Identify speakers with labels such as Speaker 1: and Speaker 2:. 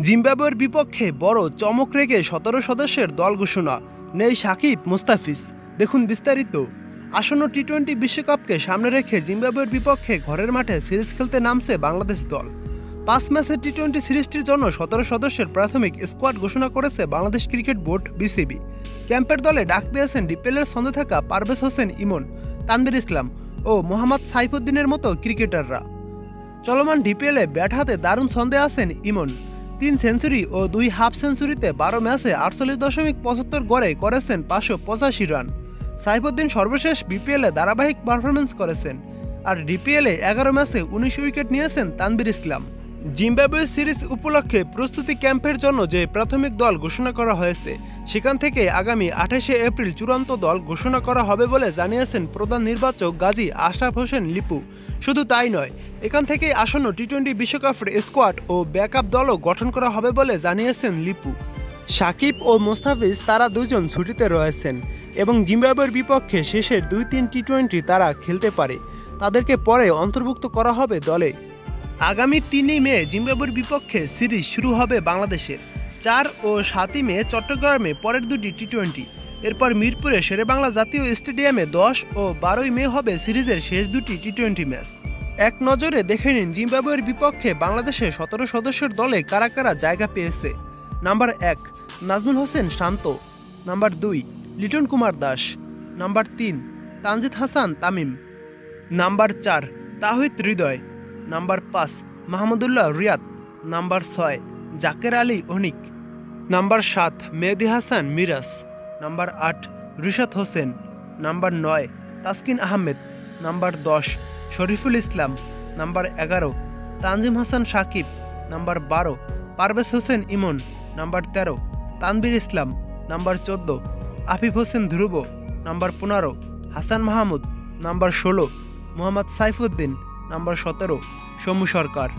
Speaker 1: জিম্বাবুয়ের বিপক্ষে বড় চমক রেখে ১৭ সদস্যের দল ঘোষণা, নেই সাকিব মুস্তাফিজ। দেখুন বিস্তারিত। আসন্ন টি-20 বিশ্বকাপকে সামনে রেখে জিম্বাবুয়ের বিপক্ষে ঘরের মাঠে সিরিজ খেলতে নামছে বাংলাদেশ দল। ৫ ম্যাচের টি-20 সিরিজটির জন্য ১৭ সদস্যের প্রাথমিক স্কোয়াড ঘোষণা করেছে বাংলাদেশ ক্রিকেট বোর্ড বিসিবি। ক্যাম্পের দলে ডাক পেয়েছেন ডিপিএলের ছন্দে থাকা পারভেজ হোসেন ইমন, তানভীর ইসলাম ও মোহাম্মদ সাইফুদ্দিনের মতো ক্রিকেটাররা। চলমান ডিপিএলে ব্যাট হাতে দারুণ ছন্দে আছেন ইমন। ৩ সেঞ্চুরি ও ২ হাফ সেঞ্চুরিতে ১২ ম্যাচে ৪৮.৭৫ গড়ে করেছেন ৫৮৫ রান। সাইফুদ্দিন সর্বশেষ বিপিএলে ধারাবাহিক পারফরমেন্স করেছেন, আর ডিপিএলে ১১ ম্যাচে ১৯ উইকেট নিয়েছেন তানভীর ইসলাম। জিম্বাবুয়ে সিরিজ উপলক্ষে প্রস্তুতি ক্যাম্পের জন্য যে প্রাথমিক দল ঘোষণা করা হয়েছে, সেখান থেকে আগামী ২৮শে এপ্রিল চূড়ান্ত দল ঘোষণা করা হবে বলে জানিয়েছেন প্রধান নির্বাচক গাজী আশরাফ হোসেন লিপু। শুধু তাই নয়, এখান থেকেই আসন্ন টি-20 বিশ্বকাপের স্কোয়াড ও ব্যাকআপ দলও গঠন করা হবে বলে জানিয়েছেন লিপু। সাকিব ও মুস্তাফিজ তারা দুজন ছুটিতে রয়েছেন এবং জিম্বাবুয়ের বিপক্ষে শেষের ২-৩ টি-20 তারা খেলতে পারে। তাদেরকে পরে অন্তর্ভুক্ত করা হবে দলে। আগামী ৩ মে জিম্বাবুয়ের বিপক্ষে সিরিজ শুরু হবে বাংলাদেশের। ৪ ও ৭ মে চট্টগ্রামে পরের দুটি টি-20। এরপর মিরপুরে শেরেবাংলা জাতীয় স্টেডিয়ামে ১০ ও ১২ মে হবে সিরিজের শেষ দুটি টি-20 ম্যাচ। এক নজরে দেখে নিন জিম্বাবুয়ের বিপক্ষে বাংলাদেশের ১৭ সদস্যের দলে কারা কারা জায়গা পেয়েছে। Number ১ Najmul Hossain Shanto, number ২ Liton Kumar Das, number ৩ Tanzid Hasan Tamim, number ৪ Towhid Hridoy, number ৫ Mahmudullah Riyad, number ৬ Jaker Ali Anik, number ৭ Mehidy Hasan Miraz, number ৮ Rishad Hossain, number ৯ Taskin Ahmed, number ১০ Shoriful Islam, number ১১ Tanzim Hasan Sakib, number ১২ Parvez Hossain Emon, number ১৩ Tanvir Islam, number ১৪ Afif Hossain Dhruba, number ১৫ Hasan Mahmud, number ১৬ Mohammad Saifuddin, number ১৭ সমু সরকার।